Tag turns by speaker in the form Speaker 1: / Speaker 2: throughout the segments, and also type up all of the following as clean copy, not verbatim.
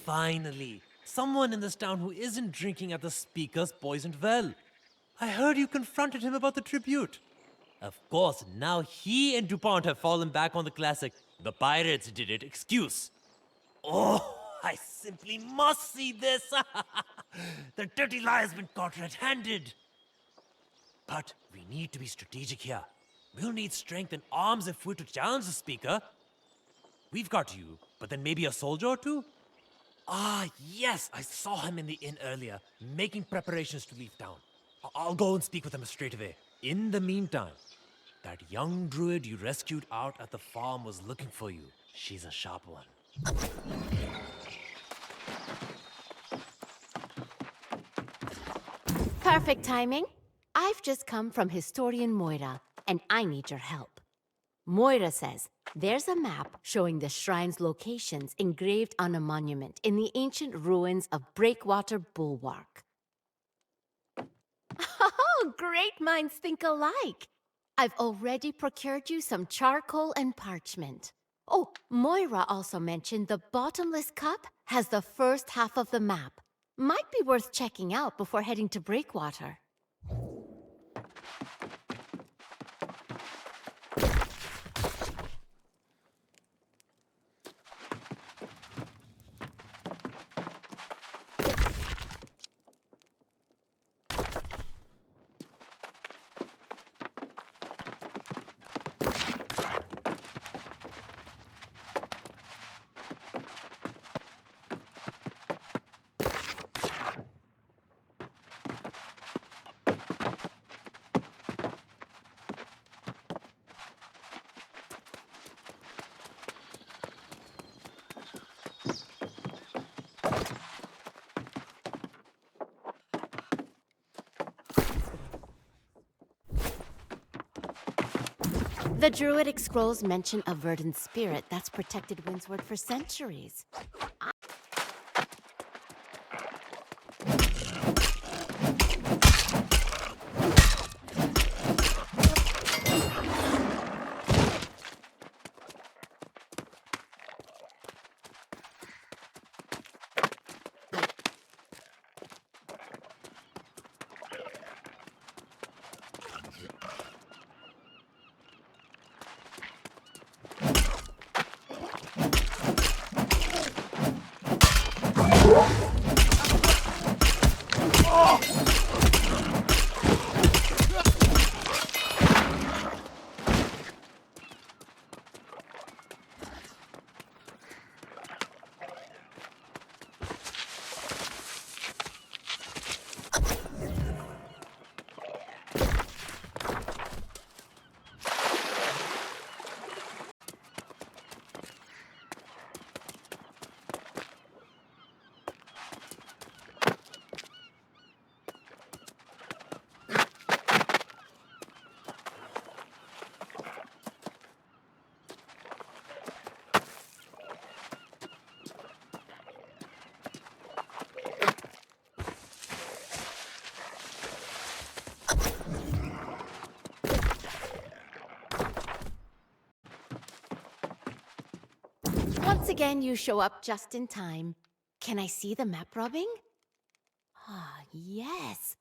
Speaker 1: Finally, someone in this town who isn't drinking at the speaker's poisoned well. I heard you confronted him about the tribute. Of course, now he and DuPont have fallen back on the classic "the pirates did it" excuse. Oh, I simply must see this! The dirty lie has been caught red-handed. But we need to be strategic here. We'll need strength and arms if we're to challenge the speaker. We've got you, but then maybe a soldier or two? Ah, yes, I saw him in the inn earlier, making preparations to leave town. I'll go and speak with him straight away. In the meantime, that young druid you rescued out at the farm was looking for you. She's a sharp one.
Speaker 2: Perfect timing. I've just come from Historian Moira, and I need your help. Moira says there's a map showing the shrine's locations engraved on a monument in the ancient ruins of Breakwater Bulwark. Oh, great minds think alike. I've already procured you some charcoal and parchment. Oh, Moira also mentioned the bottomless cup has the first half of the map. Might be worth checking out before heading to Breakwater. The Druidic scrolls mention a verdant spirit that's protected Windsward for centuries. Once again, you show up just in time. Can I see the map rubbing? Ah, yes.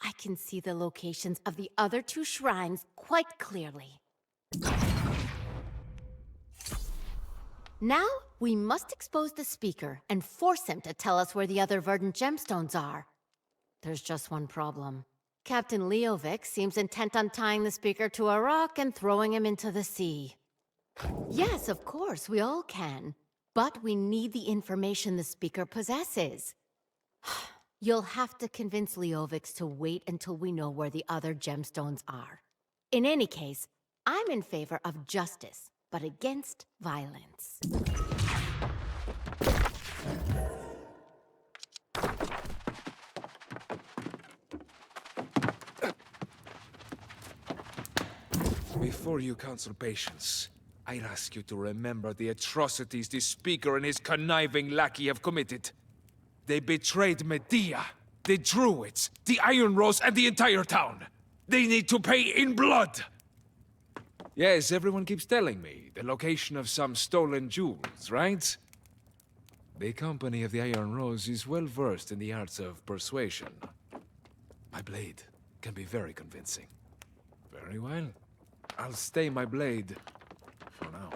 Speaker 2: I can see the locations of the other two shrines quite clearly. Now, we must expose the speaker and force him to tell us where the other verdant gemstones are. There's just one problem. Captain Leovic seems intent on tying the speaker to a rock and throwing him into the sea. Yes, of course, we all can. But we need the information the speaker possesses. You'll have to convince Leovic to wait until we know where the other gemstones are. In any case, I'm in favor of justice, but against violence.
Speaker 3: Before you counsel patience, I'd ask you to remember the atrocities this speaker and his conniving lackey have committed. They betrayed Medea, the Druids, the Iron Rose, and the entire town. They need to pay in blood! Yes, everyone keeps telling me. The location of some stolen jewels, right? The Company of the Iron Rose is well versed in the arts of persuasion. My blade can be very convincing. Very well. I'll stay my blade for now.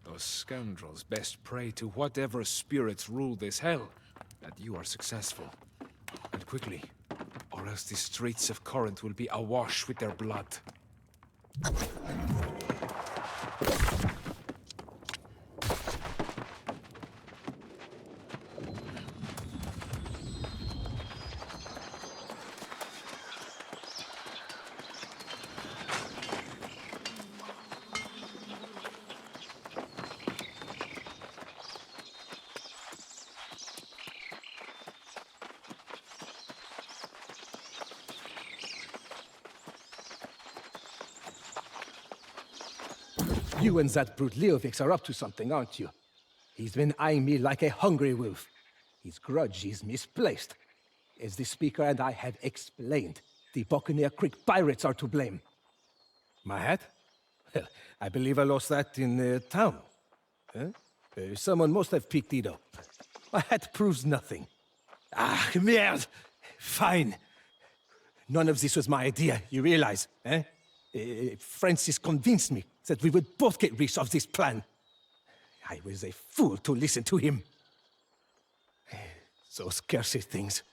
Speaker 3: Those scoundrels best pray to whatever spirits rule this hell that you are successful. And quickly, or else the streets of Corinth will be awash with their blood.
Speaker 4: You and that brute Leovix are up to something, aren't you? He's been eyeing me like a hungry wolf. His grudge is misplaced. As the Speaker and I have explained, the Buccaneer Creek pirates are to blame. My hat? Well, I believe I lost that in town. Huh? Someone must have picked it up. My hat proves nothing. Ah, merde! Fine. None of this was my idea, you realize, eh? Francis convinced me that we would both get rich of this plan. I was a fool to listen to him. Those cursed things.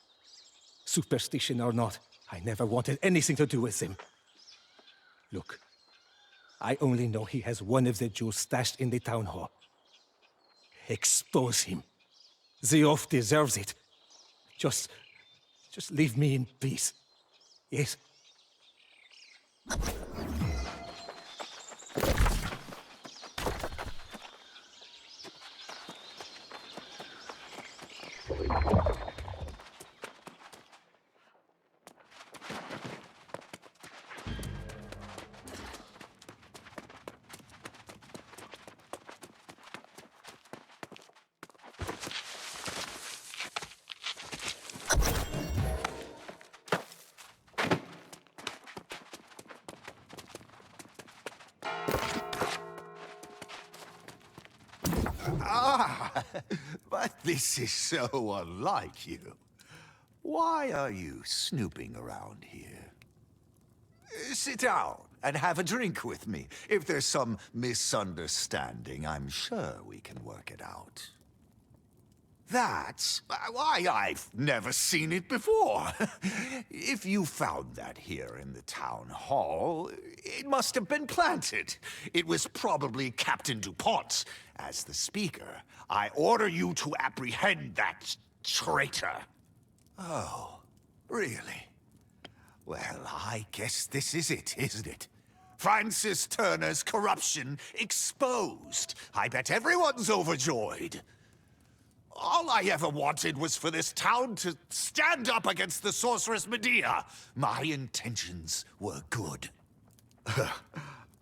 Speaker 4: Superstition or not, I never wanted anything to do with him. Look, I only know he has one of the jewels stashed in the town hall. Expose him. The oaf deserves it. Just leave me in peace. Yes?
Speaker 5: Ah, but this is so unlike you. Why are you snooping around here? Sit down and have a drink with me. If there's some misunderstanding, I'm sure we can work it out. That's why I've never seen it before. If you found that here in the town hall, it must have been planted. It was probably Captain DuPont. As the Speaker, I order you to apprehend that traitor. Oh, really? Well, I guess this is it, isn't it? Francis Turner's corruption exposed. I bet everyone's overjoyed. All I ever wanted was for this town to stand up against the sorceress Medea. My intentions were good.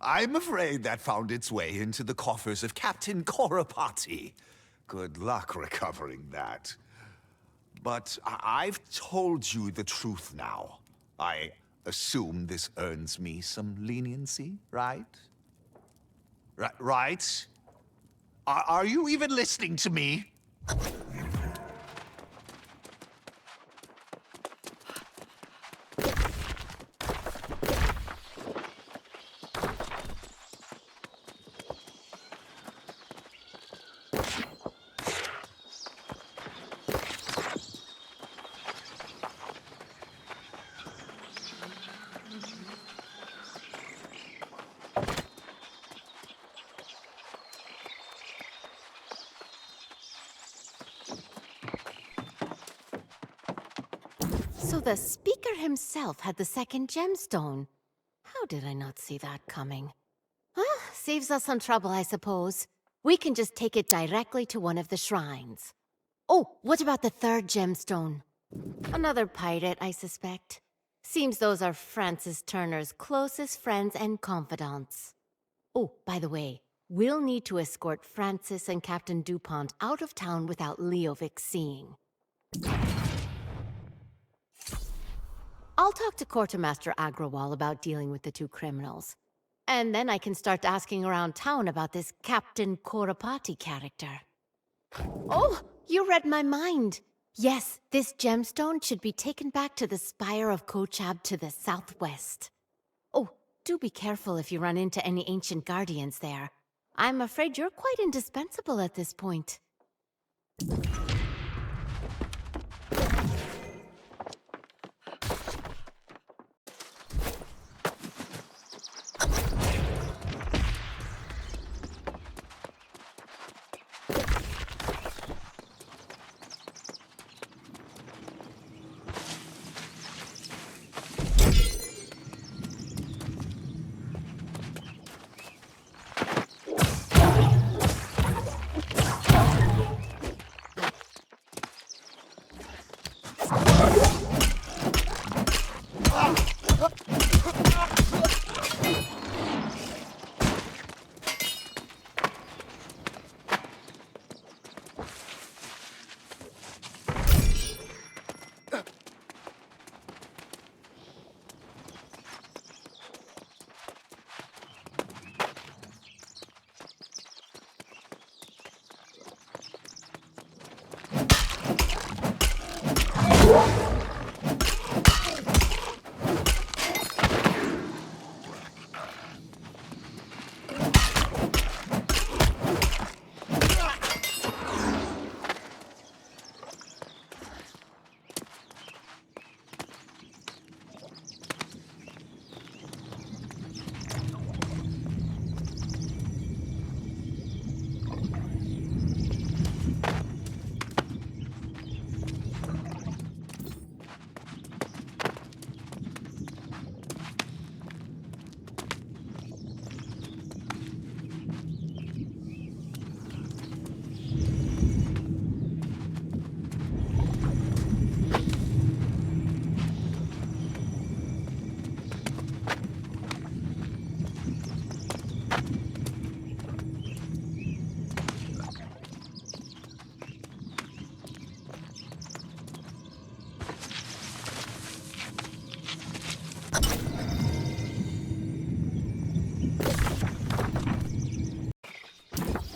Speaker 5: I'm afraid that found its way into the coffers of Captain Coropati. Good luck recovering that. But I've told you the truth now. I assume this earns me some leniency, right? Right? Are you even listening to me?
Speaker 2: So the Speaker himself had the second gemstone. How did I not see that coming? Saves us some trouble, I suppose. We can just take it directly to one of the shrines. Oh, what about the third gemstone? Another pirate, I suspect. Seems those are Francis Turner's closest friends and confidants. Oh, by the way, we'll need to escort Francis and Captain DuPont out of town without Leovic seeing. I'll talk to Quartermaster Agrawal about dealing with the two criminals. And then I can start asking around town about this Captain Coropati character. Oh, you read my mind. Yes, this gemstone should be taken back to the spire of Kochab to the southwest. Oh, do be careful if you run into any ancient guardians there. I'm afraid you're quite indispensable at this point.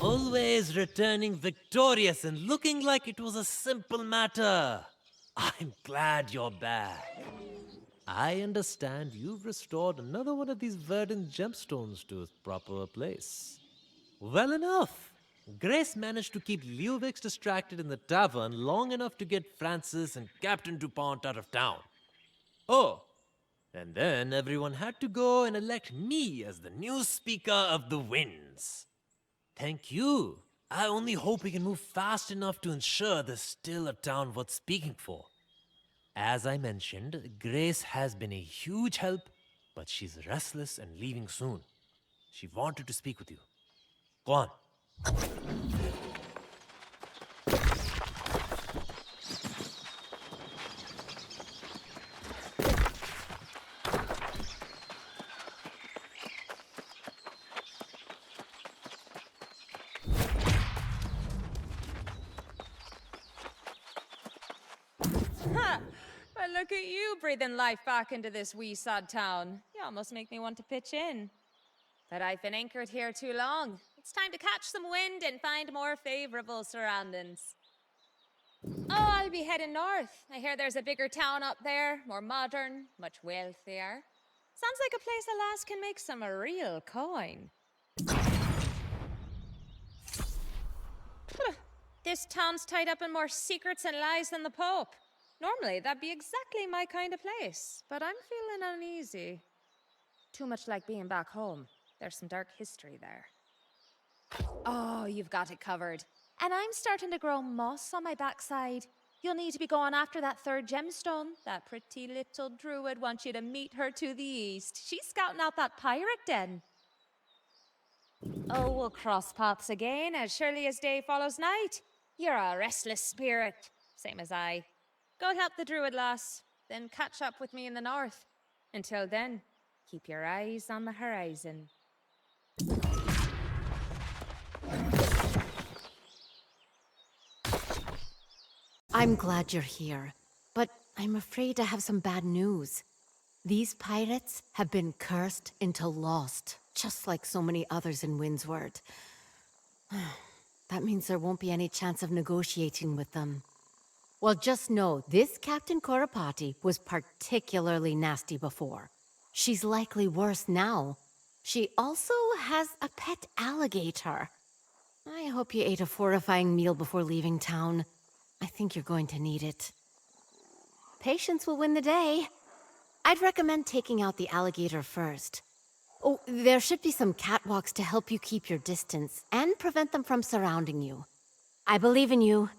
Speaker 1: Always returning victorious and looking like it was a simple matter. I'm glad you're back. I understand you've restored another one of these verdant gemstones to its proper place. Well enough. Grace managed to keep Leovix distracted in the tavern long enough to get Francis and Captain DuPont out of town. Oh, and then everyone had to go and elect me as the new Speaker of the Winds. Thank you. I only hope we can move fast enough to ensure there's still a town worth speaking for. As I mentioned, Grace has been a huge help, but she's restless and leaving soon. She wanted to speak with you. Go on.
Speaker 6: Ha! Well, look at you breathing life back into this wee sad town. You almost make me want to pitch in. But I've been anchored here too long. It's time to catch some wind and find more favorable surroundings. Oh, I'll be heading north. I hear there's a bigger town up there, more modern, much wealthier. Sounds like a place a lass can make some real coin. This town's tied up in more secrets and lies than the Pope. Normally, that'd be exactly my kind of place, but I'm feeling uneasy. Too much like being back home. There's some dark history there. Oh, you've got it covered. And I'm starting to grow moss on my backside. You'll need to be going after that third gemstone. That pretty little druid wants you to meet her to the east. She's scouting out that pirate den. Oh, we'll cross paths again as surely as day follows night. You're a restless spirit, same as I. Go help the druid lass, then catch up with me in the north. Until then, keep your eyes on the horizon.
Speaker 2: I'm glad you're here, but I'm afraid I have some bad news. These pirates have been cursed into lost, just like so many others in Windsward. That means there won't be any chance of negotiating with them. Well, just know this Captain Korapati was particularly nasty before. She's likely worse now. She also has a pet alligator. I hope you ate a fortifying meal before leaving town. I think you're going to need it. Patience will win the day. I'd recommend taking out the alligator first. Oh, there should be some catwalks to help you keep your distance and prevent them from surrounding you. I believe in you.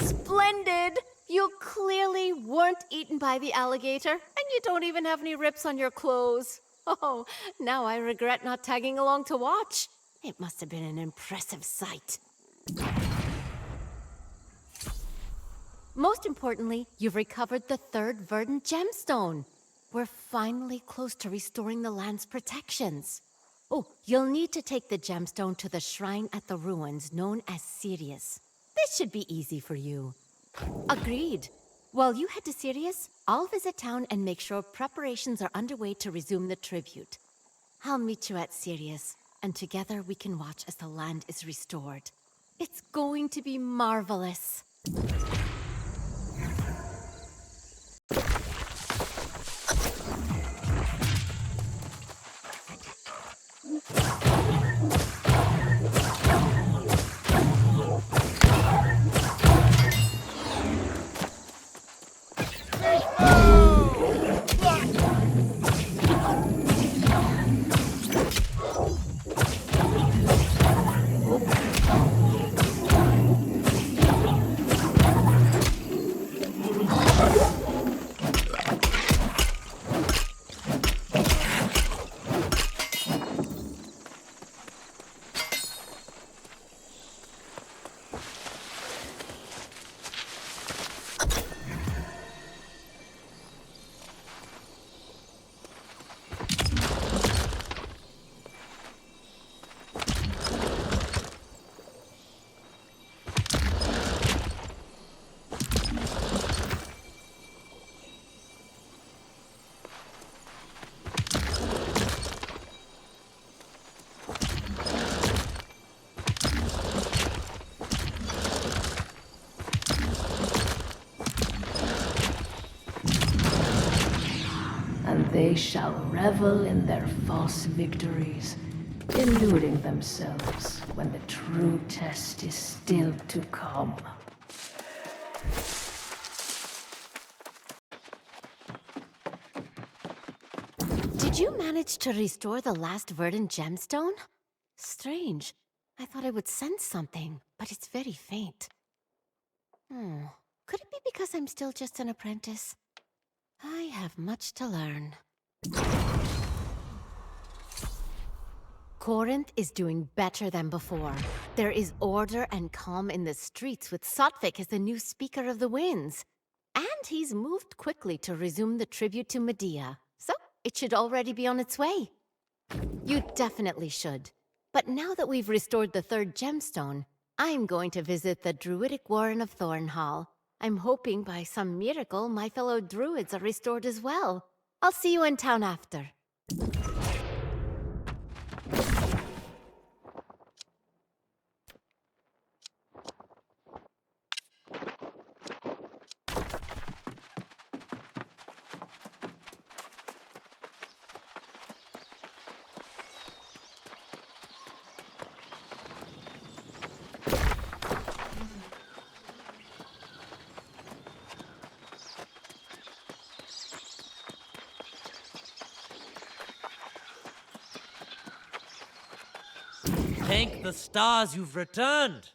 Speaker 2: Splendid! You clearly weren't eaten by the alligator, and you don't even have any rips on your clothes. Oh, now I regret not tagging along to watch. It must have been an impressive sight. Most importantly, you've recovered the third verdant gemstone. We're finally close to restoring the land's protections. Oh, you'll need to take the gemstone to the shrine at the ruins known as Sirius. This should be easy for you. Agreed. While you head to Sirius, I'll visit town and make sure preparations are underway to resume the tribute. I'll meet you at Sirius, and together we can watch as the land is restored. It's going to be marvelous.
Speaker 7: They shall revel in their false victories, deluding themselves when the true test is still to come.
Speaker 2: Did you manage to restore the last verdant gemstone? Strange. I thought I would sense something, but it's very faint. Could it be because I'm still just an apprentice? I have much to learn. Corinth is doing better than before. There is order and calm in the streets with Sotvik as the new Speaker of the Winds. And he's moved quickly to resume the tribute to Medea. So, it should already be on its way. You definitely should. But now that we've restored the third gemstone, I'm going to visit the Druidic Warren of Thornhall. I'm hoping by some miracle my fellow druids are restored as well. I'll see you in town after.
Speaker 1: Thank the stars you've returned.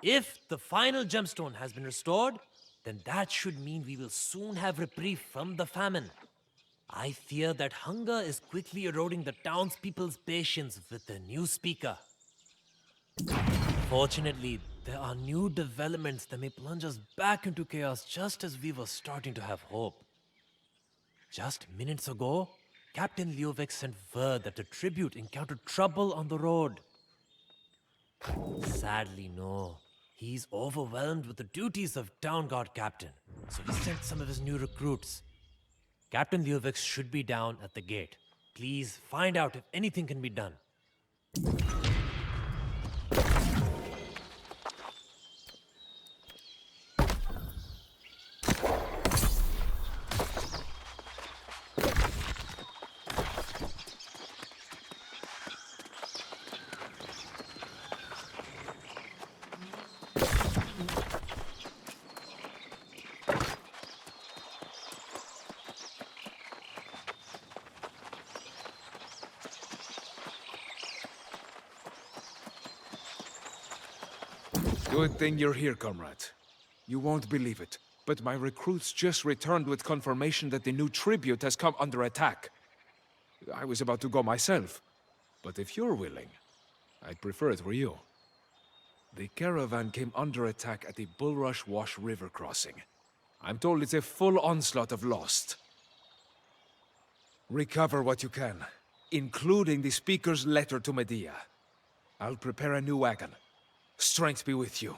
Speaker 1: If the final gemstone has been restored, then that should mean we will soon have reprieve from the famine. I fear that hunger is quickly eroding the townspeople's patience with the new speaker. Fortunately, there are new developments that may plunge us back into chaos just as we were starting to have hope. Just minutes ago, Captain Leovic sent word that the tribute encountered trouble on the road. Sadly, no. He's overwhelmed with the duties of town guard captain, so he sent some of his new recruits. Captain Leovic should be down at the gate. Please find out if anything can be done.
Speaker 3: Good thing you're here, comrade. You won't believe it, but my recruits just returned with confirmation that the new tribute has come under attack. I was about to go myself, but if you're willing, I'd prefer it were you. The caravan came under attack at the Bulrush Wash River crossing. I'm told it's a full onslaught of lost. Recover what you can, including the speaker's letter to Medea. I'll prepare a new wagon. Strength be with you.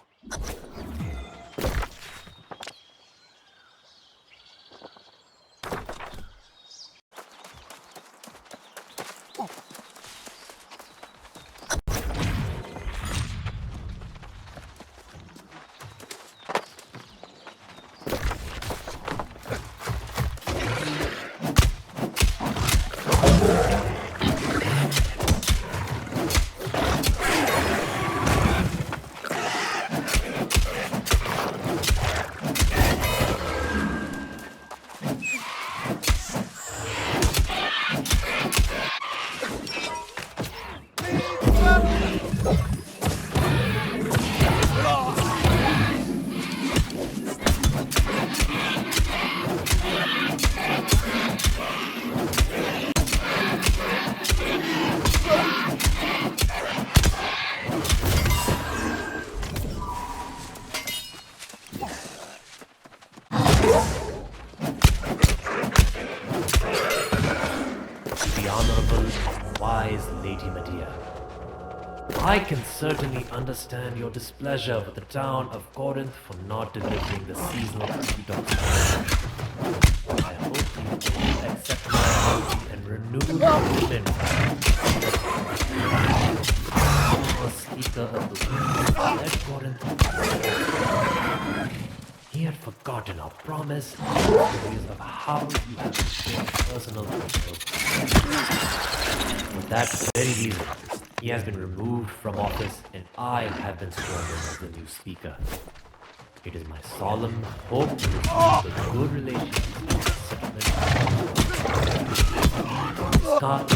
Speaker 1: I can certainly understand your displeasure with the town of Corinth for not delivering the seasonal treat of I hope you will accept my apology and renew the commitment. The speaker of the Windsward led Corinth. He had forgotten our promise and stories of how you have shown personal control. For that very reason, he has been removed from office and I have been sworn in as the new speaker. It is my solemn hope to receive the good relations and settlement. Scott,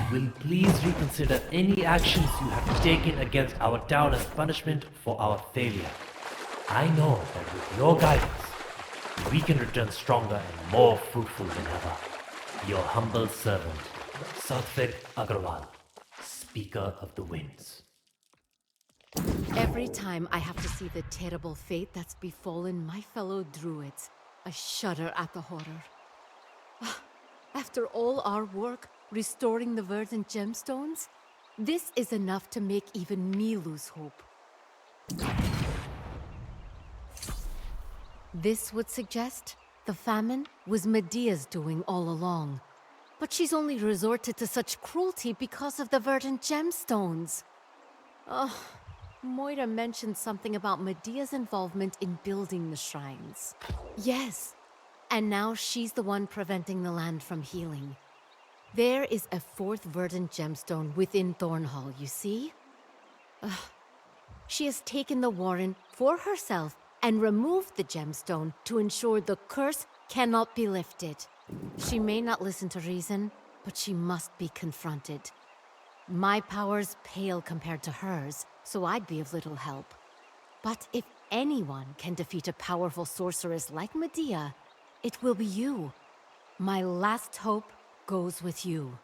Speaker 1: will you please reconsider any actions you have taken against our town as punishment for our failure. I know that with your guidance, we can return stronger and more fruitful than ever. Your humble servant, Satvik Agrawal, Speaker of the Winds.
Speaker 2: Every time I have to see the terrible fate that's befallen my fellow druids, I shudder at the horror. After all our work restoring the verdant gemstones, this is enough to make even me lose hope. This would suggest the famine was Medea's doing all along. But she's only resorted to such cruelty because of the verdant gemstones. Moira mentioned something about Medea's involvement in building the shrines. Yes, and now she's the one preventing the land from healing. There is a fourth verdant gemstone within Thornhall, you see? She has taken the warren for herself and removed the gemstone to ensure the curse cannot be lifted. She may not listen to reason, but she must be confronted. My powers pale compared to hers, so I'd be of little help. But if anyone can defeat a powerful sorceress like Medea, it will be you. My last hope goes with you.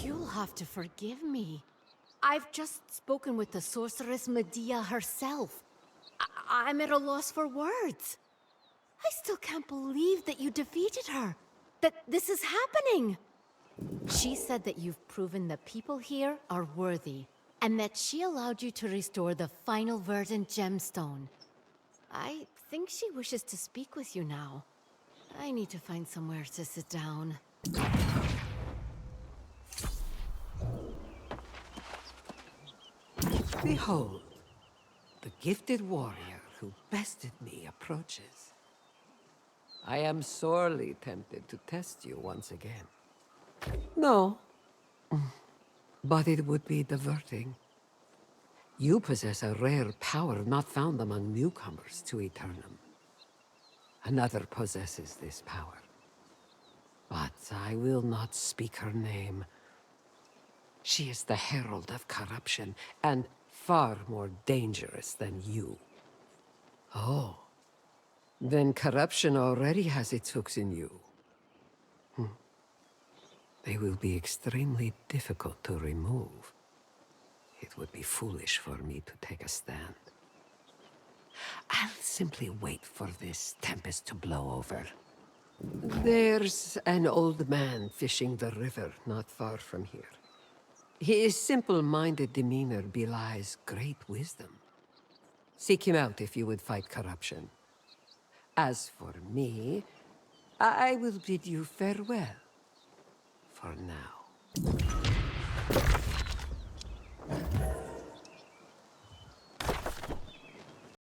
Speaker 2: You'll have to forgive me. I've just spoken with the sorceress Medea herself. I'm at a loss for words. I still can't believe that you defeated her. That this is happening. She said that you've proven the people here are worthy, and that she allowed you to restore the final verdant gemstone. I think she wishes to speak with you now. I need to find somewhere to sit down.
Speaker 8: Behold, the gifted warrior who bested me approaches. I am sorely tempted to test you once again. No, but it would be diverting. You possess a rare power not found among newcomers to Eternum. Another possesses this power, but I will not speak her name. She is the herald of corruption, and far more dangerous than you. Oh, then corruption already has its hooks in you. They will be extremely difficult to remove. It would be foolish for me to take a stand. I'll simply wait for this tempest to blow over. There's an old man fishing the river not far from here. His simple-minded demeanor belies great wisdom. Seek him out if you would fight corruption. As for me, I will bid you farewell. For now.